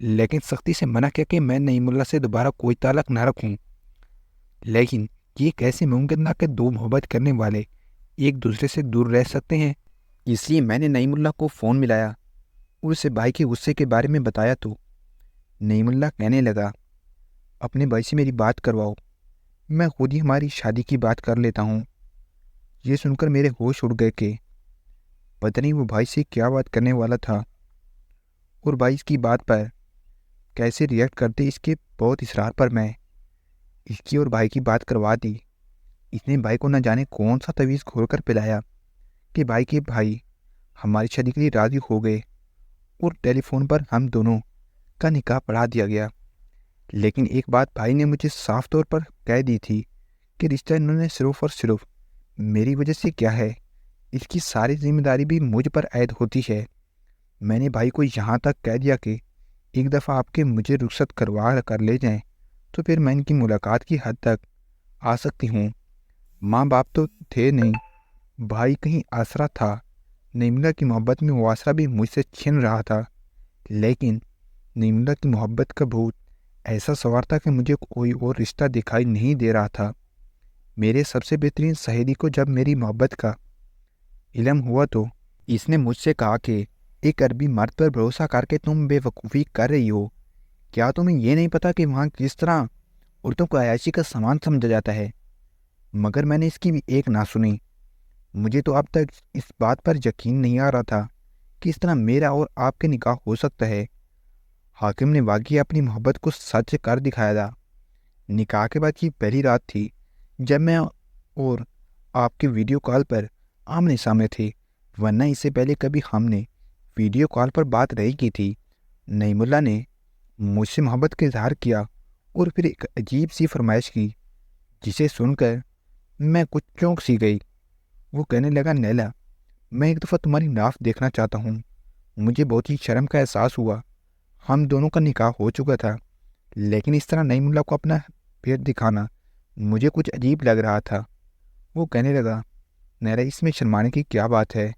لیکن سختی سے منع کیا کہ میں نعیم اللہ سے دوبارہ کوئی تعلق نہ رکھوں۔ لیکن یہ کیسے ممکن تھا کہ دو محبت کرنے والے ایک دوسرے سے دور رہ سکتے ہیں؟ اس لیے میں نے نعیم اللہ کو فون ملایا اور اسے بھائی کے غصے کے بارے میں بتایا تو نعیم اللہ کہنے لگا، اپنے بھائی سے میری بات کرواؤ، میں خود ہی ہماری شادی کی بات کر لیتا ہوں۔ یہ سن کر میرے ہوش اڑ گئے کہ پتہ نہیں وہ بھائی سے کیا بات کرنے والا تھا اور بھائی اس کی بات پر کیسے ریئیکٹ کرتے۔ اس کے بہت اصرار پر میں اس کی اور بھائی کی بات کروا دی۔ اس نے بھائی کو نہ جانے کون سا تویز گھول کر پلایا کہ بھائی کے بھائی ہماری شادی کے لیے راضی ہو گئے اور ٹیلی فون پر ہم دونوں کا نکاح پڑھا دیا گیا۔ لیکن ایک بات بھائی نے مجھے صاف طور پر کہہ دی تھی کہ رشتہ انہوں نے صرف اور صرف میری وجہ سے کیا ہے، اس کی ساری ذمہ داری بھی مجھ پر عائد ہوتی ہے۔ میں نے بھائی کو یہاں تک کہہ دیا کہ ایک دفعہ آپ کے مجھے رخصت کروا کر لے جائیں تو پھر میں ان کی ملاقات کی حد تک آ سکتی ہوں۔ ماں باپ تو تھے نہیں، بھائی کہیں آسرا تھا۔ نعیم اللہ کی محبت میں وہ آسرا بھی مجھ سے چھن رہا تھا، لیکن نعیم اللہ کی محبت کا بھوت ایسا سوار تھا کہ مجھے کوئی اور رشتہ دکھائی نہیں دے رہا تھا۔ میرے سب سے بہترین سہیلی کو جب میری محبت کا علم ہوا تو اس نے مجھ سے کہا کہ ایک عربی مرد پر بھروسہ کر کے تم بے وقوفی کر رہی ہو، کیا تمہیں یہ نہیں پتا کہ وہاں کس طرح عورتوں کو عیاشی کا سامان سمجھا جاتا ہے؟ مگر میں نے اس کی بھی ایک نہ سنی۔ مجھے تو اب تک اس بات پر یقین نہیں آ رہا تھا کہ اس طرح میرا اور آپ کے نکاح ہو سکتا ہے۔ حاکم نے واقعی اپنی محبت کو سچ کر دکھایا تھا۔ نکاح کے بعد کی پہلی رات تھی جب میں اور آپ کے ویڈیو کال پر آمنے سامنے تھے، ورنہ اس سے پہلے کبھی ہم نے ویڈیو کال پر بات نہیں کی تھی۔ نعیم اللہ نے مجھ سے محبت کا اظہار کیا اور پھر ایک عجیب سی فرمائش کی جسے سن کر میں کچھ چونک سی گئی۔ وہ کہنے لگا، نیلا، میں ایک دفعہ تمہاری ناف دیکھنا چاہتا ہوں۔ مجھے بہت ہی شرم کا احساس ہوا۔ ہم دونوں کا نکاح ہو چکا تھا، لیکن اس طرح نعیم اللہ کو اپنا پیٹ دکھانا مجھے کچھ عجیب لگ رہا تھا۔ وہ کہنے لگا، نیلا، اس میں شرمانے کی کیا بات ہے؟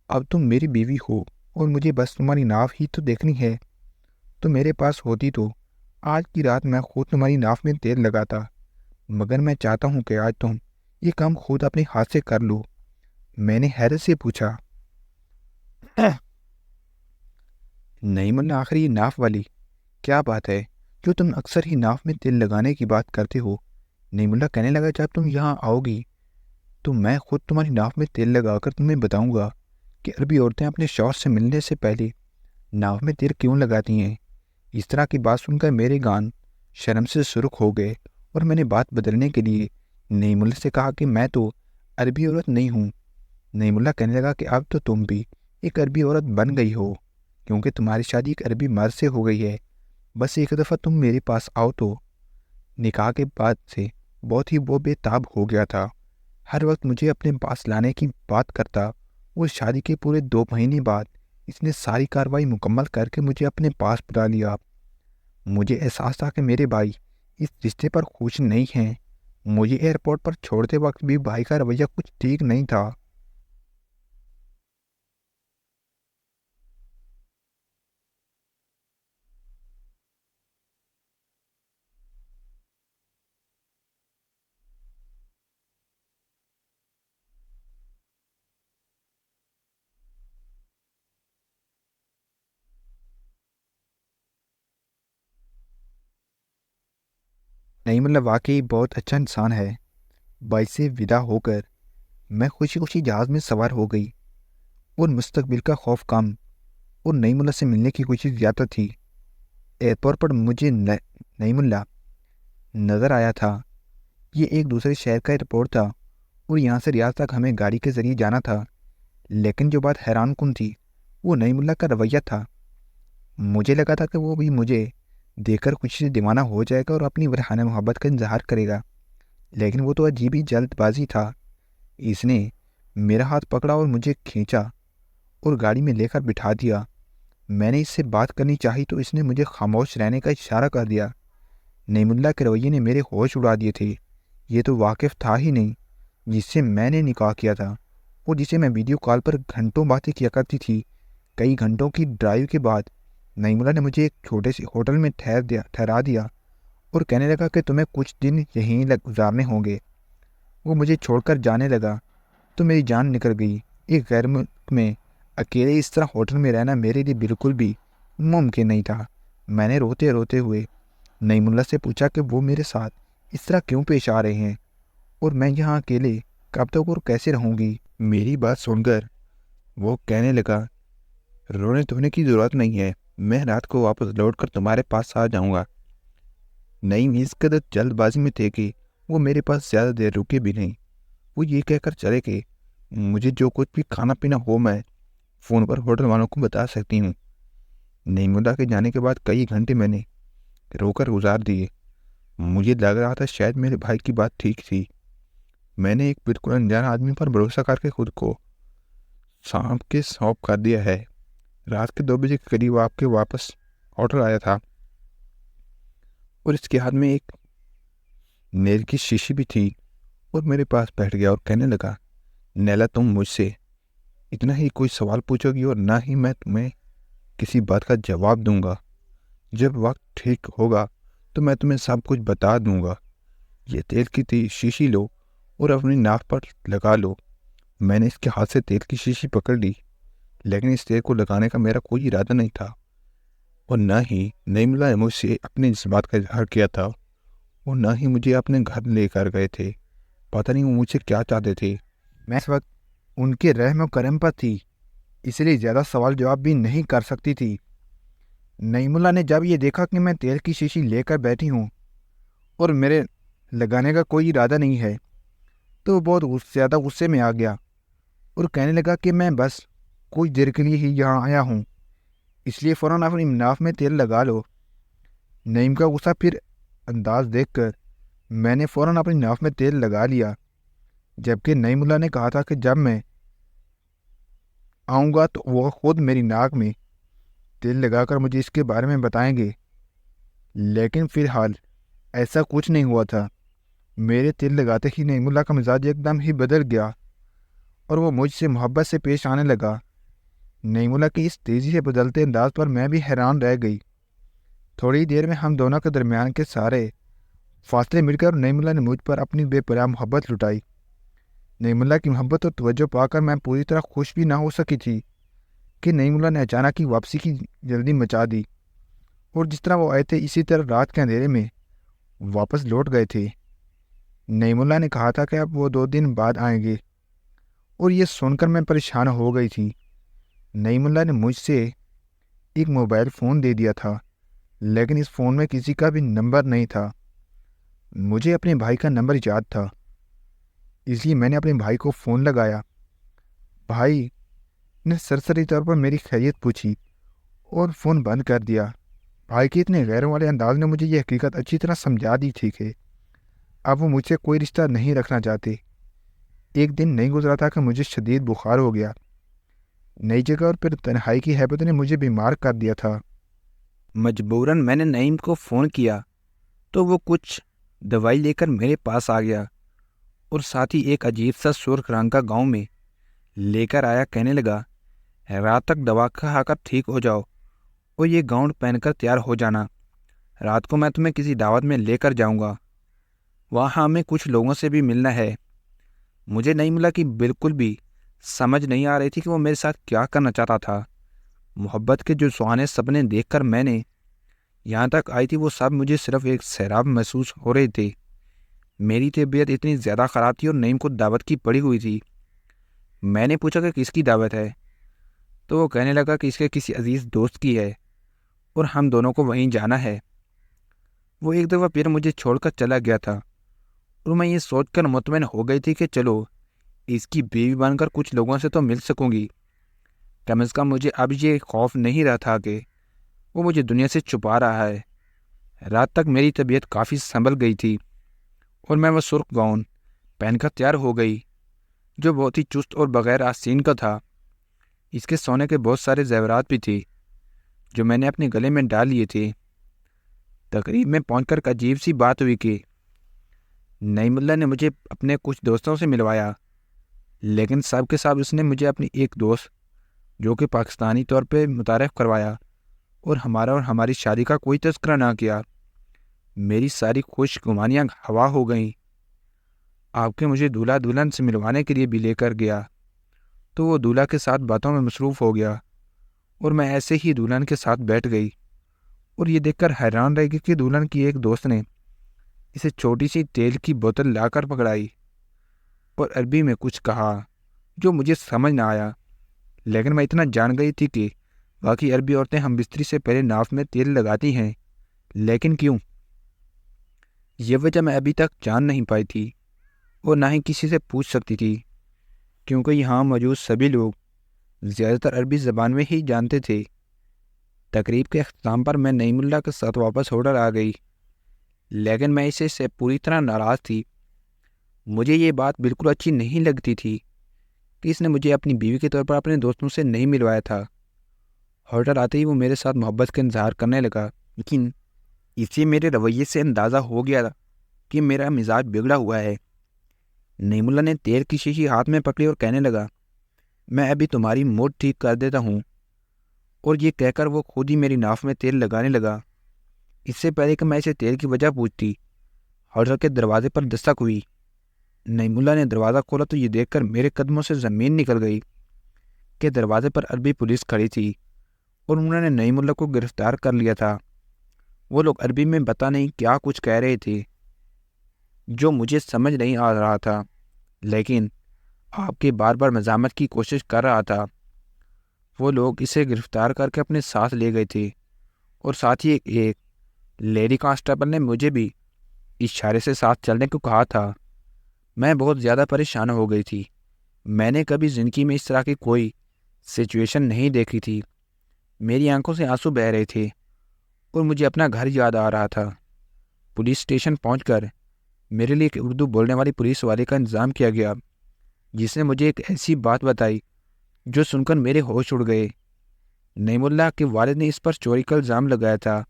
اب تم میری بیوی ہو اور مجھے بس تمہاری ناف ہی تو دیکھنی ہے۔ تو میرے پاس ہوتی تو آج کی رات میں خود تمہاری ناف میں تیل لگاتا، مگر میں چاہتا ہوں کہ آج تم یہ کام خود اپنے ہاتھ سے کر لو۔ میں نے حیرت سے پوچھا، نعیم اللہ، آخر یہ ناف والی کیا بات ہے جو تم اکثر ہی ناف میں تیل لگانے کی بات کرتے ہو؟ نعیم اللہ کہنے لگا، جب تم یہاں آؤ گی تو میں خود تمہاری ناف میں تیل لگا کر تمہیں بتاؤں گا کہ عربی عورتیں اپنے شوہر سے ملنے سے پہلے ناف میں تیل کیوں لگاتی ہیں۔ اس طرح کی بات سن کر میرے گان شرم سے سرخ ہو گئے اور میں نے بات بدلنے کے لیے نعیم اللہ سے کہا کہ میں تو عربی عورت نہیں ہوں۔ نعیم اللہ کہنے لگا کہ اب تو تم بھی ایک عربی عورت بن گئی ہو، کیونکہ تمہاری شادی ایک عربی مرد سے ہو گئی ہے۔ بس ایک دفعہ تم میرے پاس آؤ تو۔ نکاح کے بعد سے بہت ہی وہ بے تاب ہو گیا تھا، ہر وقت مجھے اپنے پاس لانے کی بات کرتا اور شادی کے پورے 2 مہینے بعد اس نے ساری کارروائی مکمل کر کے مجھے اپنے پاس بلا لیا۔ مجھے احساس تھا کہ میرے بھائی اس رشتے پر خوش نہیں ہیں۔ مجھے ایئرپورٹ پر چھوڑتے وقت بھی بھائی کا رویہ کچھ ٹھیک نہیں تھا۔ نعیم اللہ واقعی بہت اچھا انسان ہے۔ بھائی سے ودا ہو کر میں خوشی خوشی جہاز میں سوار ہو گئی اور مستقبل کا خوف کم اور نعیم اللہ سے ملنے کی کوشش زیادہ تھی۔ ایئرپورٹ پر مجھے نعیم اللہ نظر آیا تھا۔ یہ ایک دوسرے شہر کا ایئرپورٹ تھا اور یہاں سے ریاض تک ہمیں گاڑی کے ذریعے جانا تھا، لیکن جو بات حیران کن تھی وہ نعیم اللہ کا رویہ تھا۔ مجھے لگا تھا کہ وہ بھی مجھے دیکھ کر خوشی سے دیوانہ ہو جائے گا اور اپنی ورحانہ محبت کا اظہار کرے گا، لیکن وہ تو عجیب ہی جلد بازی تھا۔ اس نے میرا ہاتھ پکڑا اور مجھے کھینچا اور گاڑی میں لے کر بٹھا دیا۔ میں نے اس سے بات کرنی چاہی تو اس نے مجھے خاموش رہنے کا اشارہ کر دیا۔ نعیم اللہ کے رویے نے میرے ہوش اڑا دیے تھے۔ یہ تو واقف تھا ہی نہیں جس سے میں نے نکاح کیا تھا اور جسے میں ویڈیو کال پر گھنٹوں باتیں کیا کرتی تھی۔ کئی گھنٹوں کی ڈرائیو کے بعد نعیم اللہ نے مجھے ایک چھوٹے سے ہوٹل میں ٹھہرا دیا اور کہنے لگا کہ تمہیں کچھ دن یہیں گزارنے ہوں گے۔ وہ مجھے چھوڑ کر جانے لگا تو میری جان نکل گئی۔ ایک غیر ملک میں اکیلے اس طرح ہوٹل میں رہنا میرے لیے بالکل بھی ممکن نہیں تھا۔ میں نے روتے روتے ہوئے نعیم اللہ سے پوچھا کہ وہ میرے ساتھ اس طرح کیوں پیش آ رہے ہیں اور میں یہاں اکیلے کب تک اور کیسے رہوں گی۔ میری بات سن کر وہ کہنے لگا، رونے دھونے کی ضرورت نہیں ہے، میں رات کو واپس لوٹ کر تمہارے پاس آ جاؤں گا۔ نعیم اس قدر جلد بازی میں تھے کہ وہ میرے پاس زیادہ دیر رکے بھی نہیں۔ وہ یہ کہہ کر چلے کہ مجھے جو کچھ بھی کھانا پینا ہو میں فون پر ہوٹل والوں کو بتا سکتی ہوں۔ نعیم اللہ کے جانے کے بعد کئی گھنٹے میں نے رو کر گزار دیے۔ مجھے لگ رہا تھا شاید میرے بھائی کی بات ٹھیک تھی۔ میں نے ایک بالکل انجان آدمی پر بھروسہ کر کے خود کو سونپ کر دیا ہے۔ رات کے 2 بجے کے قریب آپ کے واپس ہوٹل آیا تھا اور اس کے ہاتھ میں ایک نیل کی شیشی بھی تھی اور میرے پاس بیٹھ گیا اور کہنے لگا، نیلا تم مجھ سے اتنا ہی کوئی سوال پوچھو گی اور نہ ہی میں تمہیں کسی بات کا جواب دوں گا۔ جب وقت ٹھیک ہوگا تو میں تمہیں سب کچھ بتا دوں گا۔ یہ تیل کی شیشی لو اور اپنی ناک پر لگا لو۔ میں نے اس کے ہاتھ سے تیل کی شیشی پکڑ لی، لیکن اس تیل کو لگانے کا میرا کوئی ارادہ نہیں تھا اور نہ ہی نعیم اللہ نے مجھ سے اپنے جذبات کا اظہار کیا تھا اور نہ ہی مجھے اپنے گھر لے کر گئے تھے۔ پتہ نہیں وہ مجھ سے کیا چاہتے تھے۔ میں اس وقت ان کے رحم و کرم پر تھی، اس لیے زیادہ سوال جواب بھی نہیں کر سکتی تھی۔ نعیم اللہ نے جب یہ دیکھا کہ میں تیل کی شیشی لے کر بیٹھی ہوں اور میرے لگانے کا کوئی ارادہ نہیں ہے تو وہ بہت زیادہ غصے میں آ گیا اور کہنے لگا کہ میں بس کچھ دیر کے لیے ہی یہاں آیا ہوں، اس لیے فوراً اپنی ناف میں تیل لگا لو۔ نعیم کا غصہ پھر انداز دیکھ کر میں نے فوراً اپنی ناف میں تیل لگا لیا، جبکہ نعیم اللہ نے کہا تھا کہ جب میں آؤں گا تو وہ خود میری ناک میں تیل لگا کر مجھے اس کے بارے میں بتائیں گے، لیکن فی الحال ایسا کچھ نہیں ہوا تھا۔ میرے تیل لگاتے ہی نعیم اللہ کا مزاج ایک دم ہی بدل گیا اور وہ مجھ سے محبت سے پیش آنے لگا۔ نعیم اللہ کی اس تیزی سے بدلتے انداز پر میں بھی حیران رہ گئی۔ تھوڑی دیر میں ہم دونوں کے درمیان کے سارے فاصلے مل کر نعیم اللہ نے مجھ پر اپنی بے پناہ محبت لٹائی۔ نعیم اللہ کی محبت اور توجہ پا کر میں پوری طرح خوش بھی نہ ہو سکی تھی کہ نعیم اللہ نے اچانک ہی واپسی کی جلدی مچا دی اور جس طرح وہ آئے تھے اسی طرح رات کے اندھیرے میں واپس لوٹ گئے تھے۔ نعیم اللہ نے کہا تھا کہ اب وہ 2 دن بعد آئیں گے اور یہ سن کر میں پریشان ہو گئی تھی۔ نعیم اللہ نے مجھ سے ایک موبائل فون دے دیا تھا، لیکن اس فون میں کسی کا بھی نمبر نہیں تھا۔ مجھے اپنے بھائی کا نمبر یاد تھا، اس لیے میں نے اپنے بھائی کو فون لگایا۔ بھائی نے سرسری طور پر میری خیریت پوچھی اور فون بند کر دیا۔ بھائی کے اتنے غیروں والے انداز نے مجھے یہ حقیقت اچھی طرح سمجھا دی تھی کہ اب وہ مجھ سے کوئی رشتہ نہیں رکھنا چاہتے۔ ایک دن نہیں گزرا تھا کہ مجھے شدید بخار ہو گیا۔ نئی جگہ اور پھر تنہائی کی ہیبت نے مجھے بیمار کر دیا تھا۔ مجبوراً میں نے نعیم کو فون کیا تو وہ کچھ دوائی لے کر میرے پاس آ گیا اور ساتھ ہی ایک عجیب سا سرخ رنگ کا گاؤن میں لے کر آیا۔ کہنے لگا، رات تک دوا کھا کر ٹھیک ہو جاؤ اور یہ گاؤن پہن کر تیار ہو جانا، رات کو میں تمہیں کسی دعوت میں لے کر جاؤں گا، وہاں ہمیں کچھ لوگوں سے بھی ملنا ہے۔ مجھے نعیم اللہ کی بالکل بھی سمجھ نہیں آ رہی تھی کہ وہ میرے ساتھ کیا کرنا چاہتا تھا۔ محبت کے جو سہانے سپنے دیکھ کر میں نے یہاں تک آئی تھی وہ سب مجھے صرف ایک سیراب محسوس ہو رہے تھے۔ میری طبیعت اتنی زیادہ خراب تھی اور نعیم کو دعوت کی پڑی ہوئی تھی۔ میں نے پوچھا کہ کس کی دعوت ہے تو وہ کہنے لگا کہ اس کے کسی عزیز دوست کی ہے اور ہم دونوں کو وہیں جانا ہے۔ وہ ایک دفعہ پھر مجھے چھوڑ کر چلا گیا تھا اور میں یہ سوچ کر مطمئن ہو گئی تھی کہ چلو اس کی بیوی بن کر کچھ لوگوں سے تو مل سکوں گی۔ کم از کم مجھے اب یہ خوف نہیں رہا تھا کہ وہ مجھے دنیا سے چھپا رہا ہے۔ رات تک میری طبیعت کافی سنبھل گئی تھی اور میں وہ سرخ گاؤن پہن کر تیار ہو گئی جو بہت ہی چست اور بغیر آستین کا تھا۔ اس کے سونے کے بہت سارے زیورات بھی تھے جو میں نے اپنے گلے میں ڈال لیے تھے۔ تقریب میں پہنچ کر ایک عجیب سی بات ہوئی کہ نعیم اللہ نے مجھے اپنے کچھ دوستوں سے ملوایا، لیکن سب کے ساتھ اس نے مجھے اپنی ایک دوست جو کہ پاکستانی طور پہ متعارف کروایا اور ہمارا اور ہماری شادی کا کوئی تذکرہ نہ کیا۔ میری ساری خوش گمانیاں ہوا ہو گئیں۔ آپ کے مجھے دولہا دلہن سے ملوانے کے لیے بھی لے کر گیا تو وہ دولہا کے ساتھ باتوں میں مصروف ہو گیا اور میں ایسے ہی دلہن کے ساتھ بیٹھ گئی اور یہ دیکھ کر حیران رہ گئی کہ دلہن کی ایک دوست نے اسے چھوٹی سی تیل کی بوتل لا کر پکڑائی اور عربی میں کچھ کہا جو مجھے سمجھ نہ آیا، لیکن میں اتنا جان گئی تھی کہ باقی عربی عورتیں ہم بستری سے پہلے ناف میں تیل لگاتی ہیں، لیکن کیوں؟ یہ وجہ میں ابھی تک جان نہیں پائی تھی اور نہ ہی کسی سے پوچھ سکتی تھی، کیونکہ یہاں موجود سبھی لوگ زیادہ تر عربی زبان میں ہی جانتے تھے۔ تقریب کے اختتام پر میں نعیم اللہ کے ساتھ واپس ہوٹل آ گئی، لیکن میں اسے سے پوری طرح ناراض تھی۔ مجھے یہ بات بالکل اچھی نہیں لگتی تھی کہ اس نے مجھے اپنی بیوی کے طور پر اپنے دوستوں سے نہیں ملوایا تھا۔ ہوٹل آتے ہی وہ میرے ساتھ محبت کا اظہار کرنے لگا، لیکن اسے میرے رویے سے اندازہ ہو گیا کہ میرا مزاج بگڑا ہوا ہے۔ نعیم اللہ نے تیل کی شیشی ہاتھ میں پکڑی اور کہنے لگا، میں ابھی تمہاری موڈ ٹھیک کر دیتا ہوں، اور یہ کہہ کر وہ خود ہی میری ناف میں تیل لگانے لگا۔ اس سے پہلے کہ میں اسے تیل کی وجہ پوچھتی، ہوٹل کے دروازے پر دستک ہوئی۔ نعیم اللہ نے دروازہ کھولا تو یہ دیکھ کر میرے قدموں سے زمین نکل گئی کہ دروازے پر عربی پولیس کھڑی تھی اور انہوں نے نعیم اللہ کو گرفتار کر لیا تھا۔ وہ لوگ عربی میں پتہ نہیں کیا کچھ کہہ رہے تھے جو مجھے سمجھ نہیں آ رہا تھا، لیکن آپ کے بار بار مزاحمت کی کوشش کر رہا تھا۔ وہ لوگ اسے گرفتار کر کے اپنے ساتھ لے گئے تھے اور ساتھ ہی ایک لیڈی کانسٹیبل نے مجھے بھی اشارے سے ساتھ چلنے کو کہا تھا۔ میں بہت زیادہ پریشان ہو گئی تھی۔ میں نے کبھی زندگی میں اس طرح کی کوئی سچویشن نہیں دیکھی تھی۔ میری آنکھوں سے آنسو بہہ رہے تھے اور مجھے اپنا گھر یاد آ رہا تھا۔ پولیس اسٹیشن پہنچ کر میرے لیے ایک اردو بولنے والی پولیس والے کا انتظام کیا گیا، جس نے مجھے ایک ایسی بات بتائی جو سن کر میرے ہوش اڑ گئے۔ نعیم اللہ کے والد نے اس پر چوری کا الزام لگایا تھا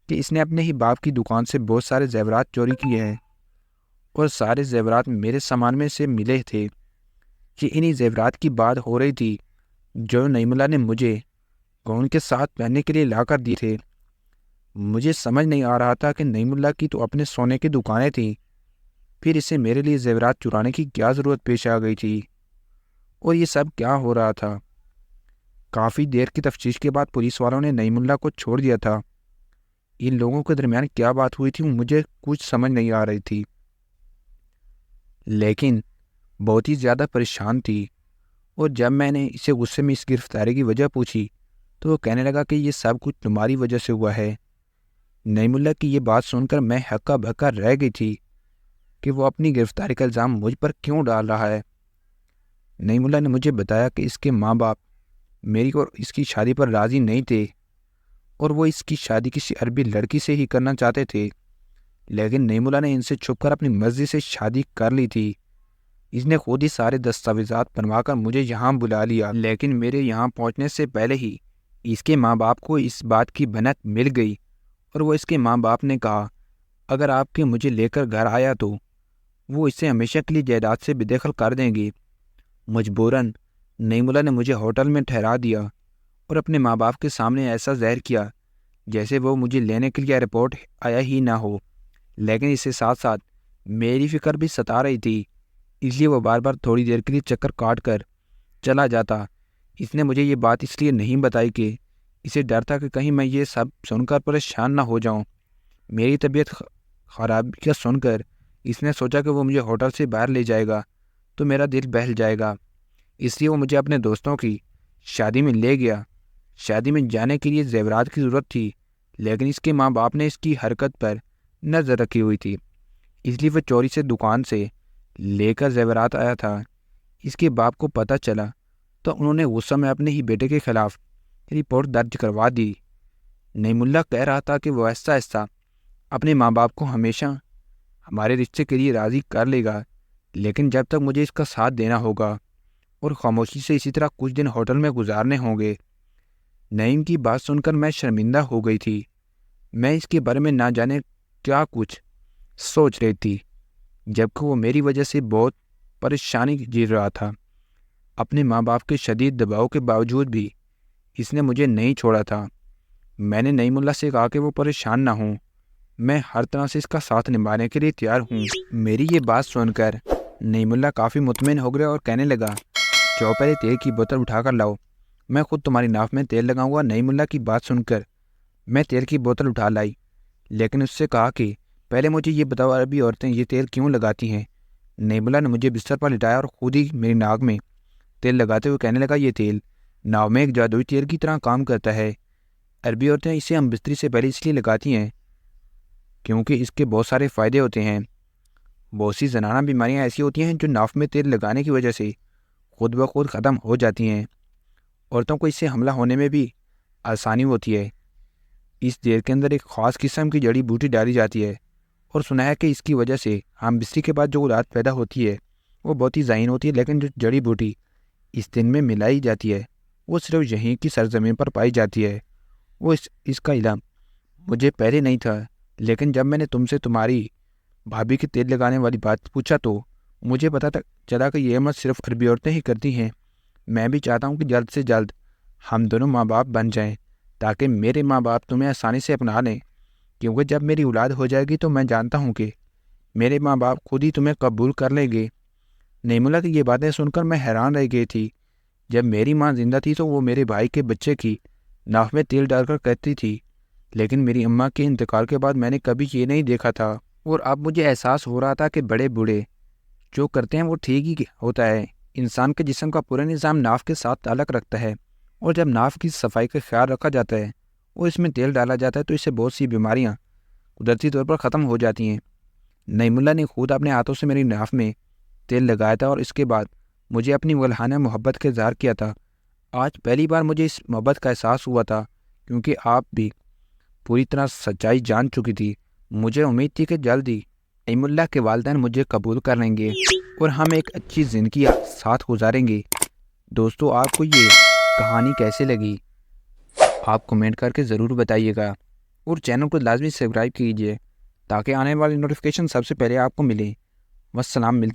کہ اس نے اپنے ہی باپ کی دکان سے بہت سارے زیورات چوری کیے ہیں، اور سارے زیورات میرے سامان میں سے ملے تھے کہ انہی زیورات کی بات ہو رہی تھی جو نعیم اللہ نے مجھے گون کے ساتھ پہننے کے لیے لا کر دی تھے۔ مجھے سمجھ نہیں آ رہا تھا کہ نعیم اللہ کی تو اپنے سونے کی دکانیں تھیں، پھر اسے میرے لیے زیورات چرانے کی کیا ضرورت پیش آ گئی تھی، اور یہ سب کیا ہو رہا تھا۔ کافی دیر کی تفتیش کے بعد پولیس والوں نے نعیم اللہ کو چھوڑ دیا تھا۔ ان لوگوں کے درمیان کیا بات ہوئی تھی مجھے کچھ سمجھ نہیں آ رہی تھی، لیکن بہت ہی زیادہ پریشان تھی۔ اور جب میں نے اسے غصے میں اس گرفتاری کی وجہ پوچھی تو وہ کہنے لگا کہ یہ سب کچھ تمہاری وجہ سے ہوا ہے۔ نعیم اللہ کی یہ بات سن کر میں ہکا بکا رہ گئی تھی کہ وہ اپنی گرفتاری کا الزام مجھ پر کیوں ڈال رہا ہے۔ نعیم اللہ نے مجھے بتایا کہ اس کے ماں باپ میری اور اس کی شادی پر راضی نہیں تھے اور وہ اس کی شادی کسی عربی لڑکی سے ہی کرنا چاہتے تھے، لیکن نعیم اللہ نے ان سے چھپ کر اپنی مرضی سے شادی کر لی تھی۔ اس نے خود ہی سارے دستاویزات بنوا کر مجھے یہاں بلا لیا، لیکن میرے یہاں پہنچنے سے پہلے ہی اس کے ماں باپ کو اس بات کی بھنک مل گئی اور وہ اس کے ماں باپ نے کہا اگر آپ کے مجھے لے کر گھر آیا تو وہ اسے ہمیشہ کے لیے جائیداد سے بے دخل کر دیں گے۔ مجبوراً نعیم اللہ نے مجھے ہوٹل میں ٹھہرا دیا اور اپنے ماں باپ کے سامنے ایسا ظاہر کیا جیسے وہ مجھے لینے کے لیے ایئرپورٹ آیا ہی نہ ہو، لیکن اس کے ساتھ ساتھ میری فکر بھی ستا رہی تھی، اس لیے وہ بار بار تھوڑی دیر کے لیے چکر کاٹ کر چلا جاتا۔ اس نے مجھے یہ بات اس لیے نہیں بتائی کہ اسے ڈر تھا کہ کہیں میں یہ سب سن کر پریشان نہ ہو جاؤں۔ میری طبیعت خرابی کا سن کر اس نے سوچا کہ وہ مجھے ہوٹل سے باہر لے جائے گا تو میرا دل بہل جائے گا، اس لیے وہ مجھے اپنے دوستوں کی شادی میں لے گیا۔ شادی میں جانے کے لیے زیورات کی ضرورت تھی، لیکن اس کے ماں باپ نے اس کی حرکت پر نظر رکھی ہوئی تھی، اس لیے وہ چوری سے دکان سے لے کر زیورات آیا تھا۔ اس کے باپ کو پتہ چلا تو انہوں نے غصہ میں اپنے ہی بیٹے کے خلاف رپورٹ درج کروا دی۔ نعیم اللہ کہہ رہا تھا کہ وہ ایسا ایسا اپنے ماں باپ کو ہمیشہ ہمارے رشتے کے لیے راضی کر لے گا، لیکن جب تک مجھے اس کا ساتھ دینا ہوگا اور خاموشی سے اسی طرح کچھ دن ہوٹل میں گزارنے ہوں گے۔ نعیم کی بات سن کر میں شرمندہ ہو گئی تھی۔ میں اس کے بارے میں نہ جانے کیا کچھ سوچ رہی تھی، جبکہ وہ میری وجہ سے بہت پریشانی جھیل رہا تھا۔ اپنے ماں باپ کے شدید دباؤ کے باوجود بھی اس نے مجھے نہیں چھوڑا تھا۔ میں نے نئی ملا سے کہا کہ وہ پریشان نہ ہوں، میں ہر طرح سے اس کا ساتھ نبھانے کے لیے تیار ہوں۔ میری یہ بات سن کر نئی ملا کافی مطمئن ہو گیا اور کہنے لگا، جاؤ پہلے تیل کی بوتل اٹھا کر لاؤ، میں خود تمہاری ناف میں تیل لگاؤں گا۔ نئی ملا کی بات سن کر میں تیل کی بوتل اٹھا لائی، لیکن اس سے کہا کہ پہلے مجھے یہ بتاؤ عربی عورتیں یہ تیل کیوں لگاتی ہیں؟ نئی ملا نے مجھے بستر پر لٹایا اور خود ہی میری ناک میں تیل لگاتے ہوئے کہنے لگا، یہ تیل ناؤ میں ایک جادوئی تیل کی طرح کام کرتا ہے۔ عربی عورتیں اسے ہم بستری سے پہلے اس لیے لگاتی ہیں کیونکہ اس کے بہت سارے فائدے ہوتے ہیں۔ بہت سی زنانہ بیماریاں ایسی ہوتی ہیں جو ناف میں تیل لگانے کی وجہ سے خود بخود ختم ہو جاتی ہیں۔ عورتوں کو اس سے حملہ ہونے میں بھی آسانی ہوتی ہے۔ اس تیل کے اندر ایک خاص قسم کی جڑی بوٹی ڈالی جاتی ہے اور سنا ہے کہ اس کی وجہ سے ہم بستری کے بعد جو اولاد پیدا ہوتی ہے وہ بہت ہی ذہین ہوتی ہے، لیکن جو جڑی بوٹی اس دن میں ملائی جاتی ہے وہ صرف یہیں کی سرزمین پر پائی جاتی ہے۔ اس کا علم مجھے پہلے نہیں تھا، لیکن جب میں نے تم سے تمہاری بھابھی کے تیل لگانے والی بات پوچھا تو مجھے پتہ چلا کہ یہ عمل صرف عربی عورتیں ہی کرتی ہیں۔ میں بھی چاہتا ہوں کہ جلد سے جلد ہم دونوں ماں باپ بن جائیں تاکہ میرے ماں باپ تمہیں آسانی سے اپنا لیں، کیونکہ جب میری اولاد ہو جائے گی تو میں جانتا ہوں کہ میرے ماں باپ خود ہی تمہیں قبول کر لیں گے۔ نئی ملا کی یہ باتیں سن کر میں حیران رہ گئی تھی۔ جب میری ماں زندہ تھی تو وہ میرے بھائی کے بچے کی ناف میں تیل ڈال کر کہتی تھی، لیکن میری اماں کے انتقال کے بعد میں نے کبھی یہ نہیں دیکھا تھا، اور اب مجھے احساس ہو رہا تھا کہ بڑے بوڑھے جو کرتے ہیں وہ ٹھیک ہی ہوتا ہے۔ انسان کے جسم کا پورا نظام ناف کے ساتھ تعلق رکھتا ہے، اور جب ناف کی صفائی کا خیال رکھا جاتا ہے اور اس میں تیل ڈالا جاتا ہے تو اس سے بہت سی بیماریاں قدرتی طور پر ختم ہو جاتی ہیں۔ نئی ملا نے خود اپنے ہاتھوں سے میری ناف میں تیل لگایا تھا اور اس کے بعد مجھے اپنی ولہانہ محبت کا اظہار کیا تھا۔ آج پہلی بار مجھے اس محبت کا احساس ہوا تھا، کیونکہ آپ بھی پوری طرح سچائی جان چکی تھی۔ مجھے امید تھی کہ جلد ہی نعیم اللہ کے والدین مجھے قبول کر لیں گے اور ہم ایک اچھی زندگی ساتھ گزاریں گے۔ دوستو، آپ کو یہ کہانی کیسے لگی؟ آپ کمنٹ کر کے ضرور بتائیے گا، اور چینل کو لازمی سبسکرائب کیجیے تاکہ آنے والی نوٹیفیکیشن سب سے پہلے آپ کو ملے۔ والسلام، ملتے ہیں